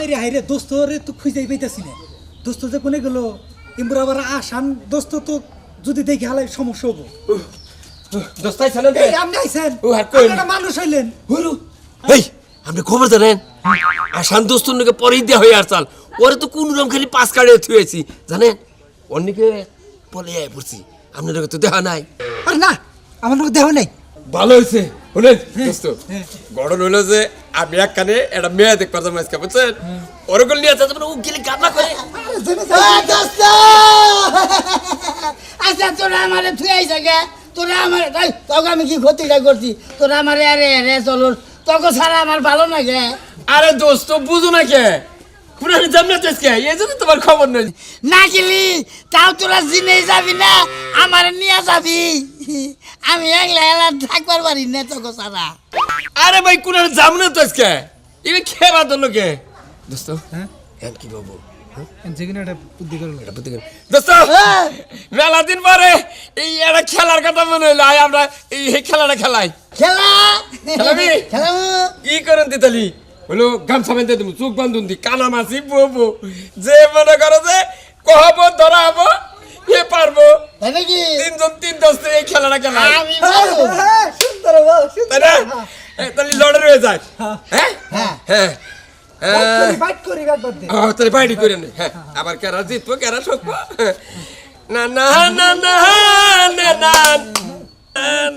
হাইরে হাইরে দোস্তরে তো খুঁজেই পাইতাছি না দোস্ত যে কোনে গেল ইমরা আবার আসান দোস্ত তো যদি দেখি হালাই সমস্যা হবো দোস্ত আইছেন না এই আপনি আইছেন ও আর কই আপনারা মানুষ হইলেন হুরু এই আপনি খবর জানেন আসান দোস্তর নাকি পরেই দেয়া হয়ে আর চাল ওরে তো কোন রকম খালি পাস কাটে থুয়েছি জানেন অন্যকে পরে আয় পড়ছি আপনার তো দেখা নাই আর না আমার লোক দেহ নাই ভালো হয়েছে শুনেন দোস্ত গড়ন হইলো যে আমি এক কানে একটা মেয়ে দেখতে পারতাম আজকে বুঝছেন ওরকম নিয়ে আছে ও গেলে গাবলা করে দোস্ত আচ্ছা তোরা আমারে থুয়াইছে গে তোরা আমার তোকে আমি কি ক্ষতিটা করছি তোরা আমারে আরে আরে চলো তোকে ছাড়া আমার ভালো না গে আরে দোস্ত বুঝো না কে পুরানি জামনা তো আজকে এই জন্য তোমার খবর নেই না গেলি তাও তোরা জিনে যাবি না আমার নিয়ে যাবি আমি একলা একলা থাকবার পারি না তোকে ছাড়া আরে ভাই কোন জামনা তো আজকে ইবে খেবা তো লোকে দোস্ত হ্যাঁ এম কি বাবু যেখানে একটা বুদ্ধি করলো দোস্ত মেলা দিন পরে এই একটা খেলার কথা মনে হইলো আয় আমরা এই খেলাটা খেলাই খেলা খেলাবি খেলাবো কি করেন দিতালি হলো গামছা বেঁধে তুমি চোখ বান্ধুন দি কানা মাছি বউ যে মনে করো যে কহবো ধরা হবো এ পারবো তাই নাকি তিনজন তিন দোস্ত এই খেলাটা খেলাই আমি পারবো সুন্দর তাই না তাহলে লড়ে রয়ে যায় হ্যাঁ হ্যাঁ হ্যাঁ বাইট করি একবার দে তাহলে বাইরে করে নে হ্যাঁ আবার কেরা জিতবো কেরা ঠকবো না না না না না না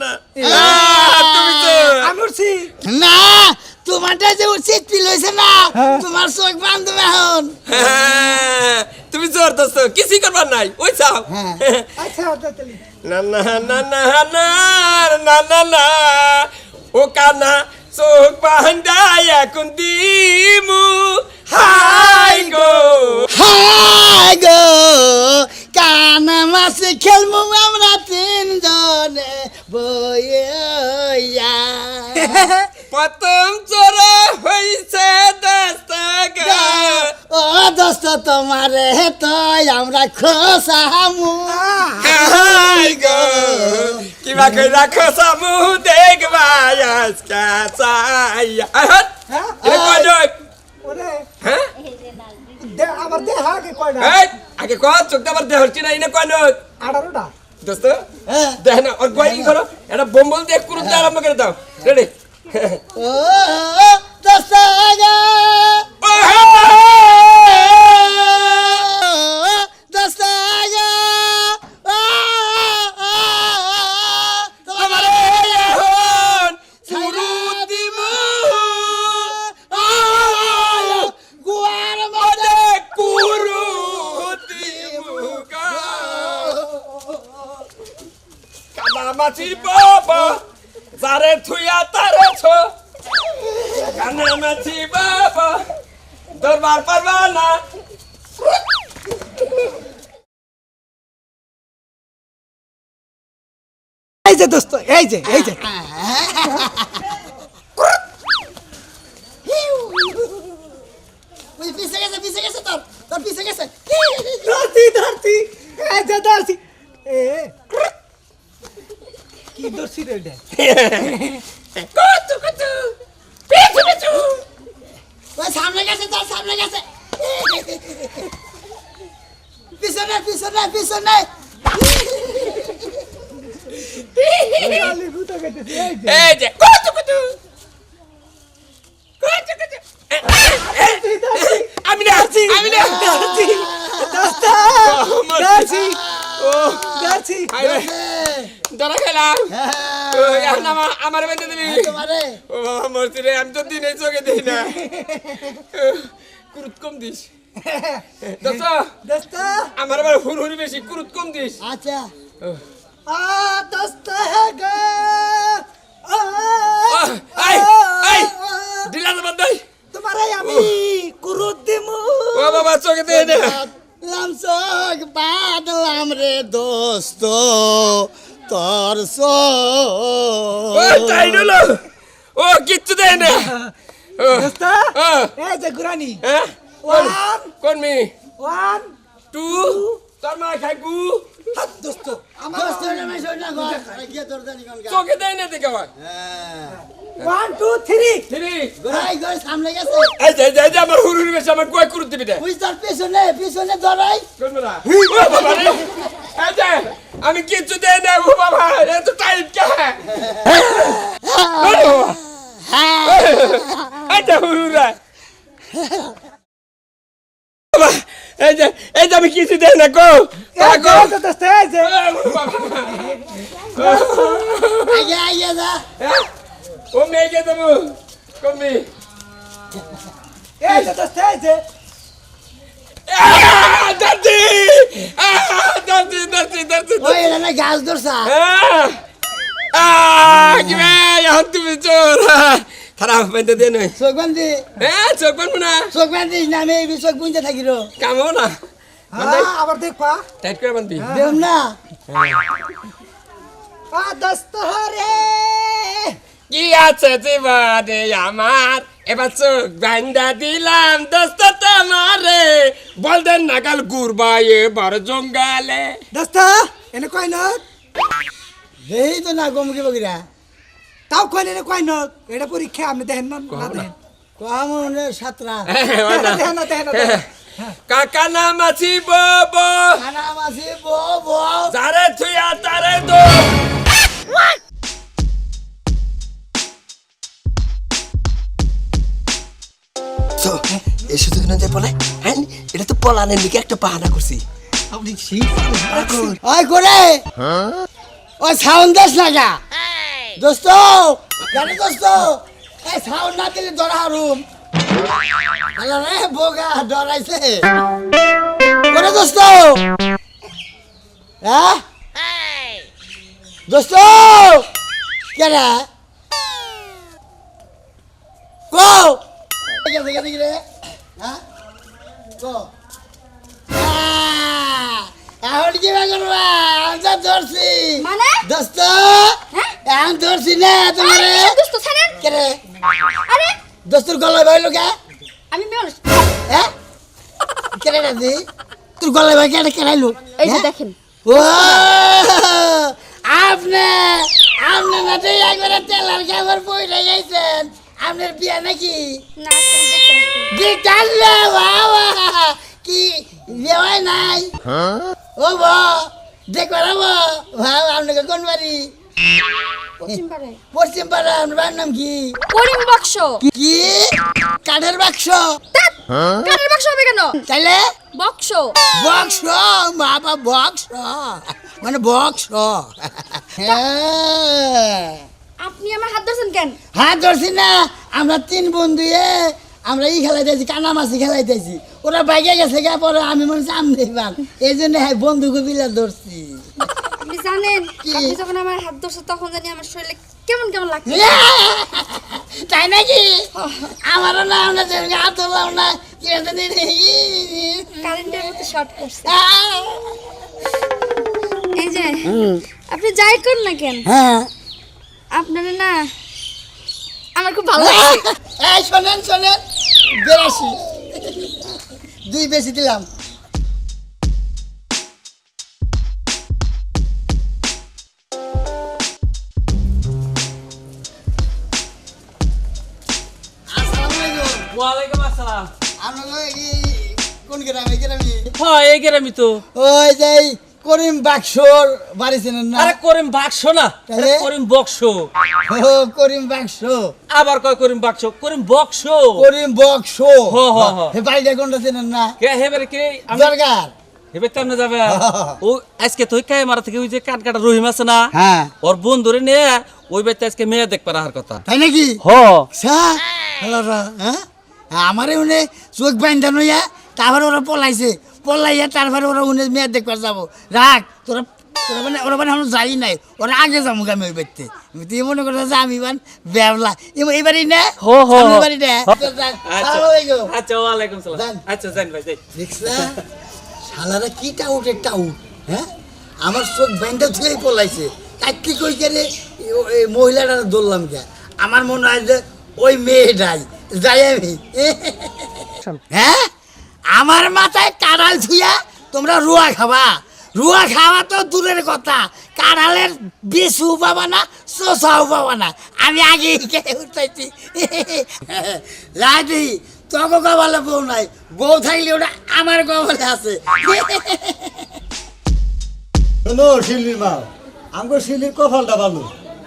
না তুমি তো আমি উঠছি না তোমারটা যে উচিত ফিল হয়েছে না তোমার চোখ বান্ধব এখন তুমি জোর দোস্ত কিছুই করবার নাই ওই চাও আচ্ছা তাহলে না না না না না না না না ও কানা চোখ বান্ধাই এখন দিমু হাই গো হাই গো কানা মাসে খেলবো আমরা তিনজনে বইয়া প্রথম চোরা হইছে দস্তগা ও দোস্ত তোমারে তো আমরা খোসামু হাই গো কিবা কই রাখো সামু দেখবা আজকা চাইয়া আহাত এ কই নয় ওরে হ্যাঁ দে আমার দে হাগে কয়টা এই আগে কো চোখটা আবার দেহ হচ্ছে না ইনে কই নয় 18টা দোস্ত দেখ না আর কই কি করো এটা বোম্বল দিয়ে কুরুত আরম্ভ করে দাও রেডি ও দোস্ত আগা দোস্ত আগা তোমারে এখন কুরুত দিমু গুয়ার ওরে কুরুত দিমু গা কানা মাছি বাবা যারে থুয়া তারে ছো কানা মাছি বাবা দরবার পারবানা এই যে দোস্ত এই যে পিছে গেছে তোর পিছে গেছে ধরতি এই যে ধরতি এ কি ধরছি রে এটা কত পিছু পিছু ওই সামনে গেছে তোর সামনে গেছে পিছনে আলি গুতা গেতেছি এই যে কত আমি না ধরছি দোস্ত ধরছি ও ধরছি আরে ধরা খেলাম এখন আমার বেঁধে দিবি তোমারে ও মরছি রে আমি তো দিনে চোখে দিই না কুরুত কম দিস দোস্ত আমার আবার হুড়হুড়ি বেশি কুরুত কম দিস আচ্ছা আ দোস্ত হে গে আই দিলা জবাব দই তোমারে আমি কুরুত দিমু ও বাবা চোখে দে না লামসক বাদলাম রে দোস্ত তোর সো ও তাই নলো ও কিচ্ছু দেয় না দোস্ত এই যে গুরানি হ্যাঁ ওয়ান কোন মি 1 2 তোর মা খাইবু হাত দোস্ত আমার দোস্ত নামে শোন না ঘর আরে কি তোর জানি কোন চোখে দেয় না দেখে আমার হ্যাঁ 1 2 3 থ্রি গোরাই গোর সামনে গেছে এই যে আমার হুরুর বেশি আমার কয় করতে দিবি দে তুই তোর পিছনে ধরাই করবে না ও বাবা রে এই যে আমি কিছু দেই না ও বাবা এত টাইট কে এই যে হুরুরা বাবা এই যে আমি কিছু দেই না গো গো দোস্ত এই যে আগে যা ও মেয়ে দেবো কমি এই যে দোস্ত এই যে দাদি দাদি ওই এটা না গাছ ধরছা কি এখন তুমি চোর খারাপ পাইতে দে নয় চোখ বান্ধি চোখ বানবো না চোখ বান্ধিস না আমি এই চোখ বুঝতে থাকি রো কামও না আবার দেখবা টাইট করে বানবি দেম না দোস্ত রে কি আছে জীবনে আমার এবার চোখ বান্ধা দিলাম দোস্ত তোমারে বলদেন নাগাল গুরবাই এবার জঙ্গালে দোস্ত এনে কয় না এই তো না গমকি বগিরা তাও কয় না কয় না এটা পরীক্ষা আপনি দেখেন না না দেখেন কম মনে সাতরা দেখেন না কাকা নাম আছি বব খানা মাছি বো যারে থুয়া তারে দো তো এই শুধু না যে বলে হ্যাঁ এটা তো পলানের দিকে একটা বাহানা করছি আপনি ঠিক ওই করে ওই সাউন্ড দেশ লাগা দোস্ত জানি দোস্ত এই সাউন্ড না দিলে ধরা হারুম হ্যালো রে বোগা ডরাইছে করে দোস্ত হ্যাঁ দোস্ত কে রে কো গেছে রে হ্যাঁ কো এখন কি করবা আমি তো ধরছি মানে? দোস্ত হ্যাঁ? এখন ধরছি না তোমারে দোস্ত ছাড়েন কে রে আরে দোস্তর গলায় ভাইলো কে আমি মেয়ে মানুষ। হ্যাঁ কে রে দাদি তোর গলায় ভাই কেটে কেনাইলো এই যে দেখেন ও আপনি আপনি না তো একবারে তেলার খাবার বইটা গেছেন আপনার বিয়া নাকি না তুমি দেখতে আসবে দিকালে বাবা কি বিয়ে হয় নাই ও বা দেখবার ভাব আপনাকে কোন বাড়ি পশ্চিম পাড়ে পশ্চিম পাড়া আপনার বাড়ির নাম কি করিম বাক্স কি কাঠের বাক্স কাঠের বাক্স হবে কেন তাইলে বাক্স বক্স বাবা বক্স মানে বক্স আপনি আমার হাত ধরছেন কেন হাত ধরছি না আমরা তিন বন্ধু আমরা খেলাইতেছি কানামাছি খেলাইতেছি ওরা বাইকে গেছে গা পরে আমি মনে হচ্ছে আমনি পান এই জন্য বন্ধুকে বিলা ধরছি আপনি জানেন কি? আপনি যখন আমার হাত ধরছে তখন জানি আমার শরীরে কেমন কেমন লাগছে তাই নাকি আমারও না আমরা যেরকম হাত ধরলাম না কি জানি কারেন্টের মতো শর্ট করছে এই যে আপনি যাই কর না কেন হ্যাঁ আপনারা না আমার খুব ভালো লাগছে এই শোনেন 82 দুই বেশি দিলাম ওয়ালাইকুম আসসালাম। কোন গ্রামে গ্রামে হ্যাঁ এই গ্রামই তো। ওই যে করিম বাক্সর বাড়ি চেনেন না আরে করিম বাক্স না, তাহলে? আরে করিম বক্স। ও করিম বাক্স আবার কয় করিম বাক্স, করিম বক্স। করিম বক্স হ, হ, হ। হে বাড়িটা কোনটা চেনেন না কে হেবারে কে আমি দরকার হেবে তেমনে যাবে। ও আজকে তুই কাই মারা থেকে ওই যে কান কাটা রহিম আছে না, হ্যাঁ ওর বোন ধরে নিয়ে ওই বাড়িতে আজকে মেয়ে দেখবার আহার কথা। তাই নাকি হ হ্যাঁ আমারে উনি চোখ বান্ধানো ইয়া তারপরে ওরা পলাইয়া তারপরে ওরা উনি মেয়ে দেখবার যাবো রাখ তোরা তোরা মানে ওরা মানে আমরা যাই নাই ওরা আগে যাবো আমি ওই বাড়িতে তুই মনে করছো যে আমি বান বেবলা এবারই না হো, হো, হো। বাড়ি না আচ্ছা ওয়ালাইকুম সালাম। যান। আচ্ছা যান ভাই যাই। দেখছা শালারা কি টাউট হ্যাঁ আমার চোখ ব্যান্ডা ধুয়েই পলাইছে কাকি কই করে এই মহিলাটা ধরলাম কে আমার মনে হয় যে ওই মেয়েটাই যাই আমি হ্যাঁ আমার মাথায় কাড়াল ধুইয়া তোমরা রুয়া খাওয়া তো দূরের কথা, কাঁড়ালের বেশু পাবা না, চোষাও পাবা না। আমি আগে উঠাইছি রাজি, তোকে কপালে বউ নাই, বউ থাকলে ওটা আমার কপালে আছে। শোনো শিল্লির মা, আমাকে শিল্লির কপালটা ভালো,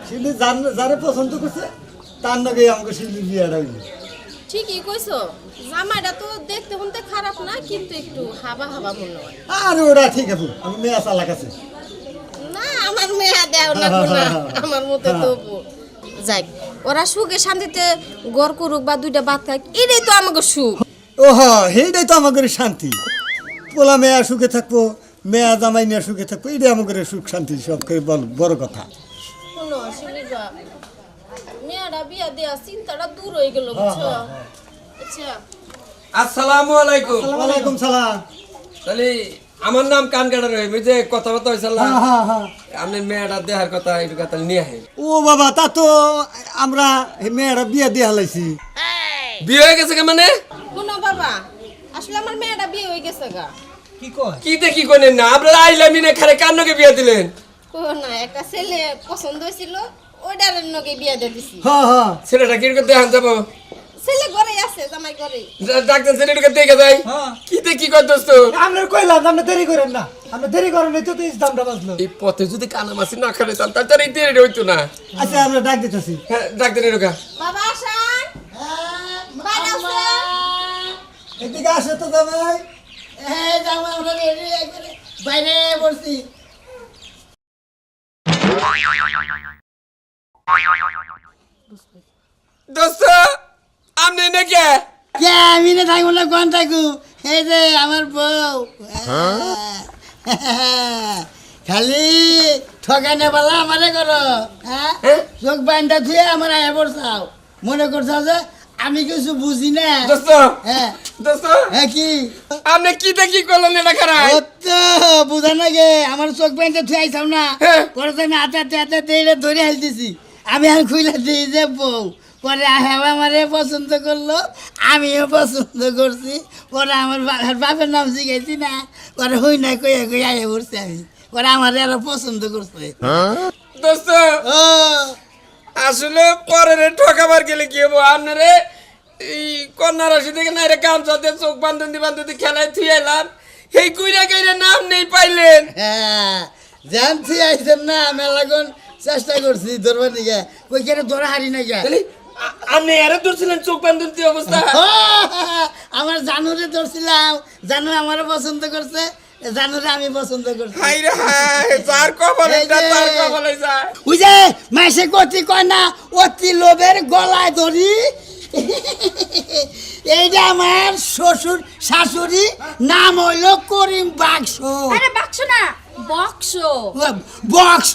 শিল্লি যারে পছন্দ করছে তার নাকি আমাকে শিল্লির বিয়েটা হইল। ঠিকই কইছো, জামাইটা তো দেখতে শুনতে খারাপ না, কিন্তু একটু হাবা হাবা মনে হয়। আর ওটা ঠিক আছে, আমি মেয়ে চালাক আছে। না আমার মেয়ে দেও না না, আমার মতে তবু যাই, ওরা সুখে শান্তিতে গড় করুক বা দুইটা ভাত খাক, এটাই তো আমাকে সুখ। ও হ্যাঁ, সেইটাই তো আমাদের শান্তি। পোলা মেয়া সুখে থাকবো, মেয়া জামাই নিয়ে সুখে থাকবো, এটাই আমাদের সুখ শান্তি সব বড় কথা। শোনো শিলিবা, মেয়েরা বিয়া দেয়া চিন্তাটা দূর হয়ে গেল, বুঝছো? আচ্ছা আসসালামু আলাইকুম। ওয়ালাইকুম সালাম। তাহলে আমার নাম কান কাটা রহিম, ওই যে কথাবার্তা হয়েছিল হ্যাঁ হ্যাঁ। আপনার মেয়েটা দেখার কথা, একটু কথা নিয়ে আসেন। ও বাবা, তা তো আমরা মেয়েরা বিয়ে দিয়ে হালাইছি। বিয়ে হয়ে গেছে মানে? শোনো বাবা, আসলে আমার মেয়েটা বিয়ে হয়ে গেছে গা। কি কয়? কি দেখি করেন না, আপনারা আইলামি না খারে কান্নকে বিয়ে দিলেন। কো না, একটা ছেলে পছন্দ হয়েছিল, ওইটার নগে বিয়ে দিয়ে দিছি। হ্যাঁ হ্যাঁ। ছেলেটা কিরকম দেখান যাবো? ছেলে ঘরে আছে, জামাই ঘরে। ডাক্তার ছেলেটাকে দেখে যায়। হ্যাঁ। কি দেখি কর দোস্ত? আমরা কইলাম আপনি দেরি করেন না, আপনি দেরি করেন নাই তো ইসলামটা বাজলো। এই পথে যদি কানামাছি না খালে তার এই দেরি হইতো না। আচ্ছা আমরা ডাক দিতেছি। হ্যাঁ, ডাক্তার এরকা বাবা আসান, বাইরে আসেন। এদিকে আসে তো জামাই। হ্যাঁ জামাই, আমরা রেডি একবারে বাইরে বসছি। দোস্ত আপনি নাকি কে আমি না থাকবো না, কোন থাকু? এই যে আমার বউ। খালি ঠকানে বলা আমারে করো, হ্যাঁ? চোখ বাইনটা ধুয়ে আমার আয়া পড়ছাও, মনে করছাও যে আমি কিছু বুঝি না। দোস্ত হ্যাঁ দোস্ত হ্যাঁ, কি আপনি কি দেখি করলেন এটা খারাপ? ও তো বুঝা না গে, আমার চোখ বাইনটা ধুয়ে আইসাও না, হ্যাঁ। পরে তো আমি হাতে দিয়ে ধরে হালতেছি। আমি আর খুইলা দিই যে বউ, পরে হেবা আমারে পছন্দ করলো, আমিও পছন্দ করছি। পরে আমার বাপের নাম শিখাইছি না, পরে হই না কইয়া কইয়া আয়া পড়ছি আমি, পরে আমার আরো পছন্দ করছে। দোস্ত ও আসলে পরের ঠকাবার গেলে কি হবো? আপনারে এই কন্যা রাশি থেকে না রে গামছাতে চোখ বান্ধি খেলায় থুয়ে এলাম, এই কুইরা কাইরা নাম নেই পাইলেন। হ্যাঁ, জানছি আইছেন না, মেলাগন চেষ্টা করছি ধরবার নিকে, কই কেন ধরা হারি না গা। তাহলে আপনি এরে ধরছিলেন চোখ বান্ধি অবস্থা? আমার জানুরে ধরছিলাম, জানু আমারও পছন্দ করছে, জানুরে আমি পছন্দ করছি। হাই রে হাই, যার কপালে তার কপালে যায়। ওই যে মাসে কতি কয় না, অতি লোভের গলায় ধরি। এইটা আমার শ্বশুর শাশুড়ি, নাম হইল করিম বাক্স। আরে বাক্স না, বক্স। বক্স